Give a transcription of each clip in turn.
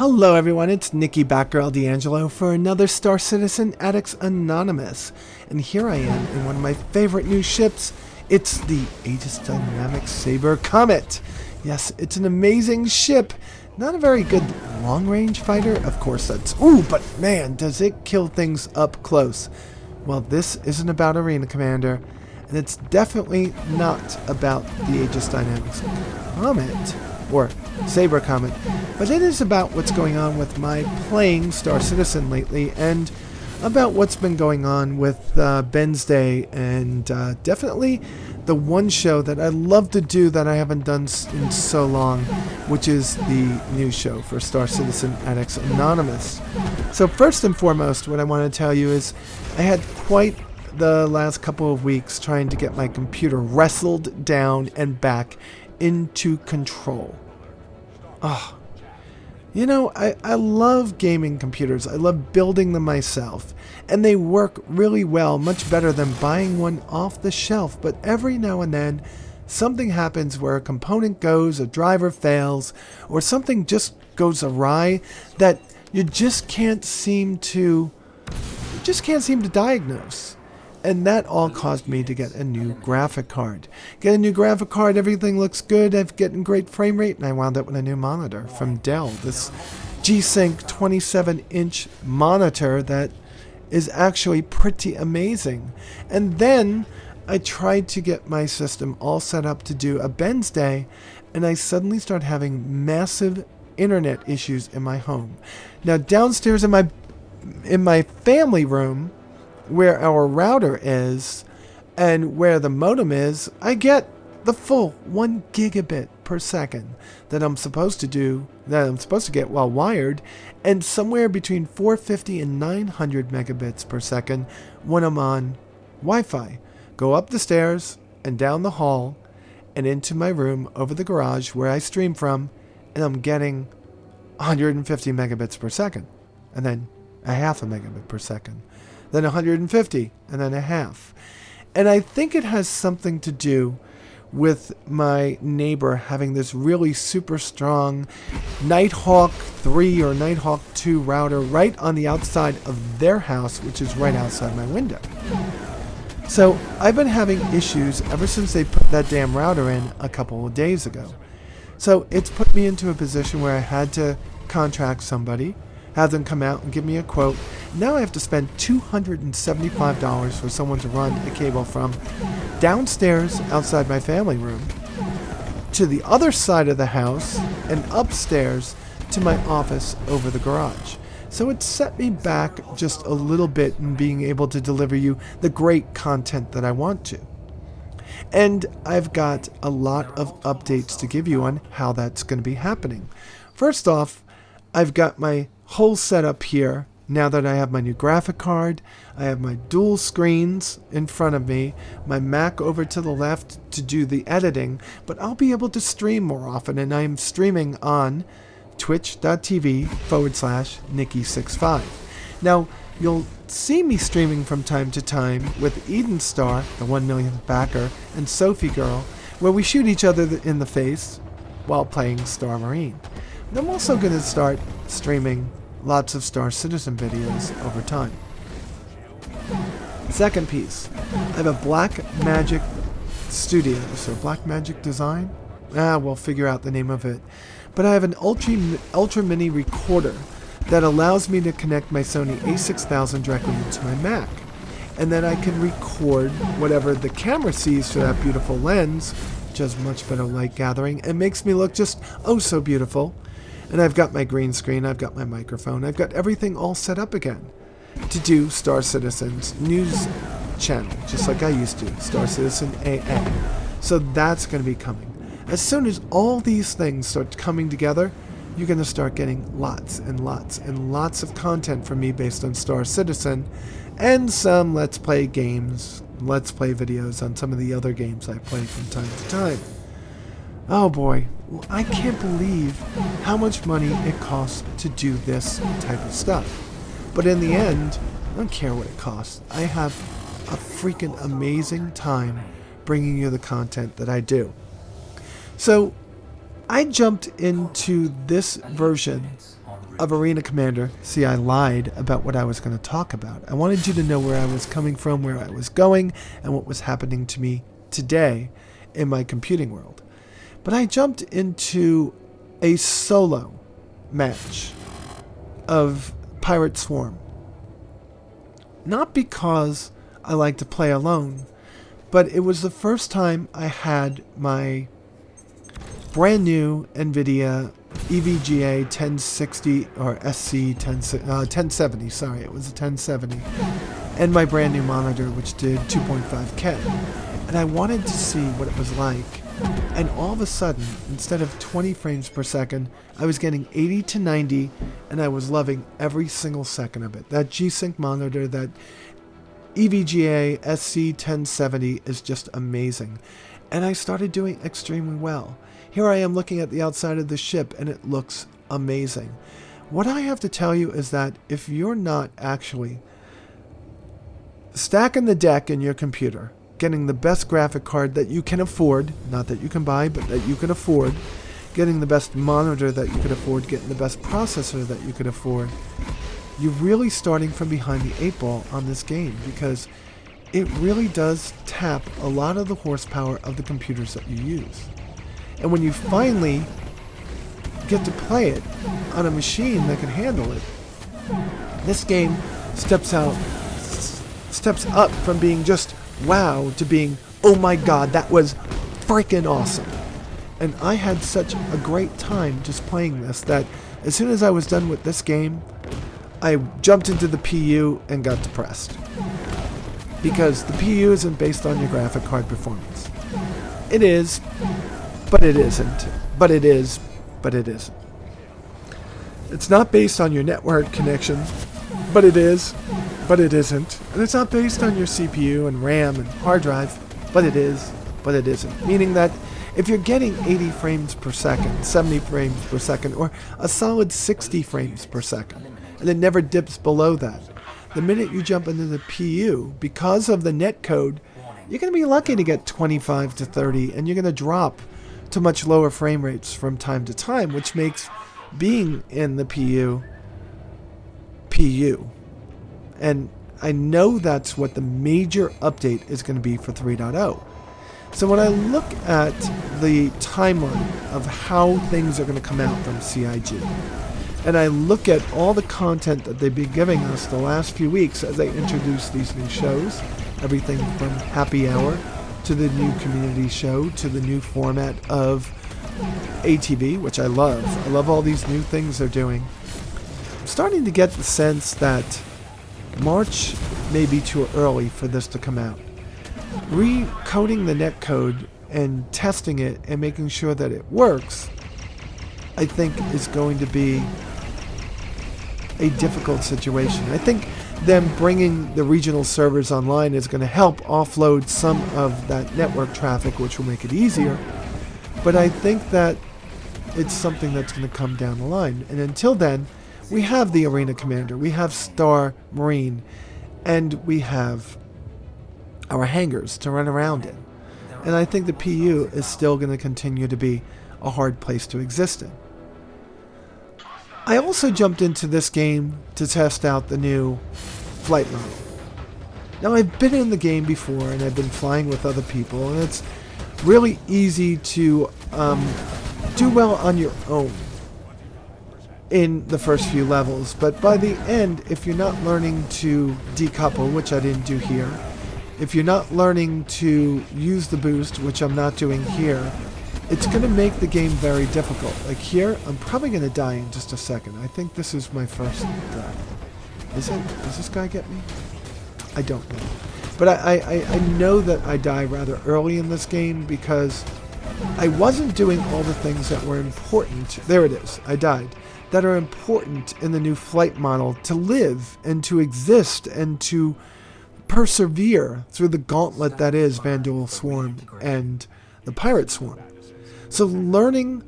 Hello everyone, it's Nikki Batgirl D'Angelo for another Star Citizen Addicts Anonymous. And here I am in one of my favorite new ships. It's the Aegis Dynamic Saber Comet. Yes, it's an amazing ship. Not a very good long-range fighter, of course that's... Ooh, but man, does it kill things up close. Well, this isn't about Arena Commander, and it's definitely not about the Aegis Dynamics Comet, or Saber Comet, but it is about what's going on with my playing Star Citizen lately, and about what's been going on with Ben's Day, and definitely the one show that I love to do that I haven't done in so long, which is the new show for Star Citizen Addicts Anonymous. So first and foremost, what I want to tell you is I had quite the last couple of weeks trying to get my computer wrestled down and back into control. Oh, you know, I love gaming computers. I love building them myself. And they work really well, much better than buying one off the shelf. But every now and then, something happens where a component goes, a driver fails, or something just goes awry that you just can't seem to diagnose. And that all caused me to get a new graphic card. Get a new graphic card, everything looks good, I've getting great frame rate, and I wound up with a new monitor from Dell. This G-Sync 27-inch monitor that is actually pretty amazing. And then I tried to get my system all set up to do a Ben's Day, and I suddenly start having massive internet issues in my home. Now downstairs in my family room, where our router is and where the modem is, I get the full 1 gigabit per second that I'm supposed to get while wired, and somewhere between 450 and 900 megabits per second when I'm on Wi-Fi. Go up the stairs and down the hall and into my room over the garage where I stream from, and I'm getting 150 megabits per second, and then a half a megabit per second, then 150, and then a half. And I think it has something to do with my neighbor having this really super strong Nighthawk 3 or Nighthawk 2 router right on the outside of their house, which is right outside my window. So I've been having issues ever since they put that damn router in a couple of days ago. So it's put me into a position where I had to contract somebody, have them come out and give me a quote. Now I have to spend $275 for someone to run a cable from downstairs outside my family room to the other side of the house and upstairs to my office over the garage. So it set me back just a little bit in being able to deliver you the great content that I want to. And I've got a lot of updates to give you on how that's going to be happening. First off, I've got my whole setup here. Now that I have my new graphic card, I have my dual screens in front of me, my Mac over to the left to do the editing, but I'll be able to stream more often, and I'm streaming on twitch.tv/Nikki65. Now, you'll see me streaming from time to time with Eden Star, the 1 millionth backer, and Sophie Girl, where we shoot each other in the face while playing Star Marine. And I'm also going to start streaming lots of Star Citizen videos over time. Second piece, I have a Black Magic Studios, or Black Magic Design? We'll figure out the name of it. But I have an ultra mini recorder that allows me to connect my Sony a6000 directly into my Mac. And then I can record whatever the camera sees through that beautiful lens, which has much better light gathering, and makes me look just oh so beautiful. And I've got my green screen, I've got my microphone, I've got everything all set up again to do Star Citizen's news channel, just like I used to, Star Citizen AA. So that's going to be coming. As soon as all these things start coming together, you're going to start getting lots and lots and lots of content from me based on Star Citizen, and some Let's Play games, Let's Play videos on some of the other games I play from time to time. Oh boy, I can't believe how much money it costs to do this type of stuff. But in the end, I don't care what it costs. I have a freaking amazing time bringing you the content that I do. So I jumped into this version of Arena Commander. See, I lied about what I was going to talk about. I wanted you to know where I was coming from, where I was going, and what was happening to me today in my computing world. But I jumped into a solo match of Pirate Swarm. Not because I like to play alone, but it was the first time I had my brand new NVIDIA EVGA 1060 or SC 1070, sorry, it was a 1070, and my brand new monitor, which did 2.5K. And I wanted to see what it was like. And all of a sudden, instead of 20 frames per second, I was getting 80 to 90, and I was loving every single second of it. That G-Sync monitor, that EVGA SC 1070 is just amazing. And I started doing extremely well. Here I am looking at the outside of the ship, and it looks amazing. What I have to tell you is that if you're not actually stacking the deck in your computer, getting the best graphic card that you can afford, not that you can buy, but that you can afford, getting the best monitor that you could afford, getting the best processor that you could afford, you're really starting from behind the 8 ball on this game, because it really does tap a lot of the horsepower of the computers that you use. And when you finally get to play it on a machine that can handle it, this game steps up from being just wow to being, oh my god, that was freaking awesome. And I had such a great time just playing this that as soon as I was done with this game, I jumped into the PU and got depressed. Because the PU isn't based on your graphic card performance. It is, but it isn't. But it is, but it isn't. It's not based on your network connection, but it is, but it isn't. And it's not based on your CPU and RAM and hard drive, but it is, but it isn't. Meaning that if you're getting 80 frames per second, 70 frames per second, or a solid 60 frames per second, and it never dips below that, the minute you jump into the PU, because of the netcode, you're going to be lucky to get 25 to 30, and you're going to drop to much lower frame rates from time to time, which makes being in the PU. And I know that's what the major update is going to be for 3.0. So when I look at the timeline of how things are going to come out from CIG, and I look at all the content that they've been giving us the last few weeks as they introduce these new shows, everything from Happy Hour to the new community show to the new format of ATV, which I love. I love all these new things they're doing. I'm starting to get the sense that March may be too early for this to come out. Recoding the netcode and testing it and making sure that it works, I think is going to be a difficult situation. I think them bringing the regional servers online is going to help offload some of that network traffic, which will make it easier. But I think that it's something that's going to come down the line. And until then, we have the Arena Commander, we have Star Marine, and we have our hangars to run around in. And I think the PU is still going to continue to be a hard place to exist in. I also jumped into this game to test out the new flight model. Now, I've been in the game before, and I've been flying with other people, and it's really easy to do well on your own in the first few levels, but by the end, if you're not learning to decouple, which I didn't do here, if you're not learning to use the boost, which I'm not doing here, it's going to make the game very difficult. Like here, I'm probably going to die in just a second. I think this is my first death. Is it? Does this guy get me? I don't know. But I know that I die rather early in this game because I wasn't doing all the things that were important. There it is. I died. That are important in the new flight model to live and to exist and to persevere through the gauntlet that is Vandal Swarm and the Pirate Swarm. So learning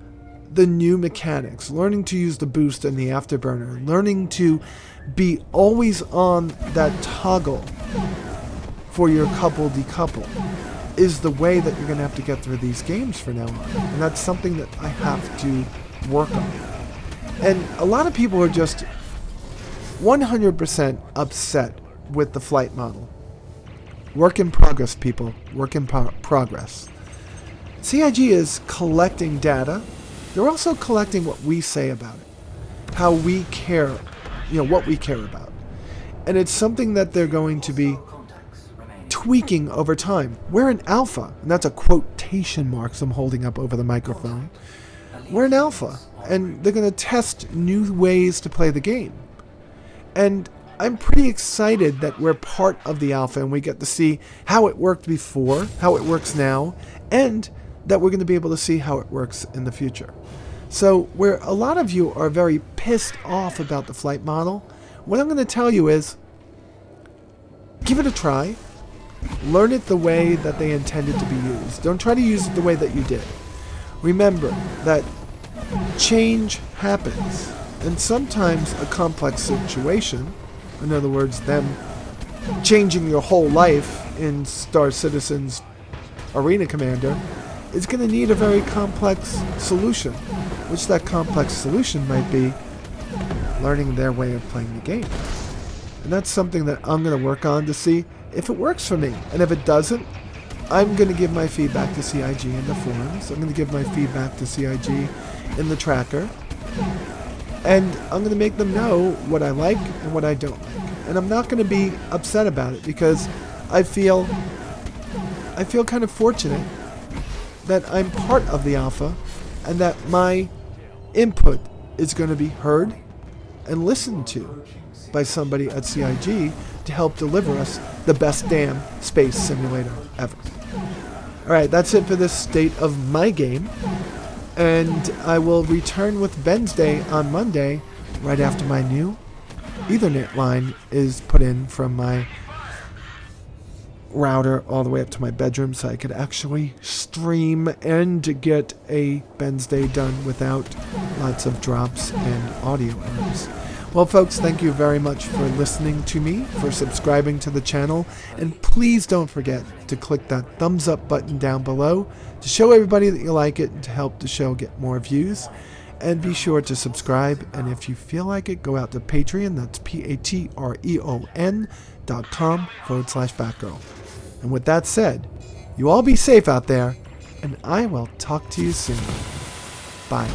the new mechanics, learning to use the boost and the afterburner, learning to be always on that toggle for your couple decouple is the way that you're going to have to get through these games from now on. And that's something that I have to work on. And a lot of people are just 100% upset with the flight model. Work in progress, people. Work in progress. CIG is collecting data. They're also collecting what we say about it. How we care, what we care about. And it's something that they're going to be tweaking over time. We're in alpha, and that's a quotation marks I'm holding up over the microphone. We're in alpha, and they're going to test new ways to play the game. And I'm pretty excited that we're part of the alpha and we get to see how it worked before, how it works now, and that we're going to be able to see how it works in the future. So where a lot of you are very pissed off about the flight model, what I'm going to tell you is, give it a try. Learn it the way that they intended to be used. Don't try to use it the way that you did. Remember that change happens, and sometimes a complex situation, in other words, them changing your whole life in Star Citizen's Arena Commander, is going to need a very complex solution, which that complex solution might be learning their way of playing the game. And that's something that I'm going to work on to see if it works for me. And if it doesn't, I'm going to give my feedback to CIG in the forums. I'm going to give my feedback to CIG in the tracker. And I'm going to make them know what I like and what I don't like. And I'm not going to be upset about it because I feel kind of fortunate that I'm part of the alpha and that my input is going to be heard and listened to by somebody at CIG to help deliver us the best damn space simulator ever. Alright, that's it for this state of my game. And I will return with Ben's Day on Monday, right after my new Ethernet line is put in from my router all the way up to my bedroom, so I could actually stream and get a Ben's Day done without lots of drops and audio errors. Well, folks, thank you very much for listening to me, for subscribing to the channel, and please don't forget to click that thumbs up button down below to show everybody that you like it and to help the show get more views. And be sure to subscribe, and if you feel like it, go out to Patreon, that's patreon.com/Batgirl. And with that said, you all be safe out there, and I will talk to you soon. Bye.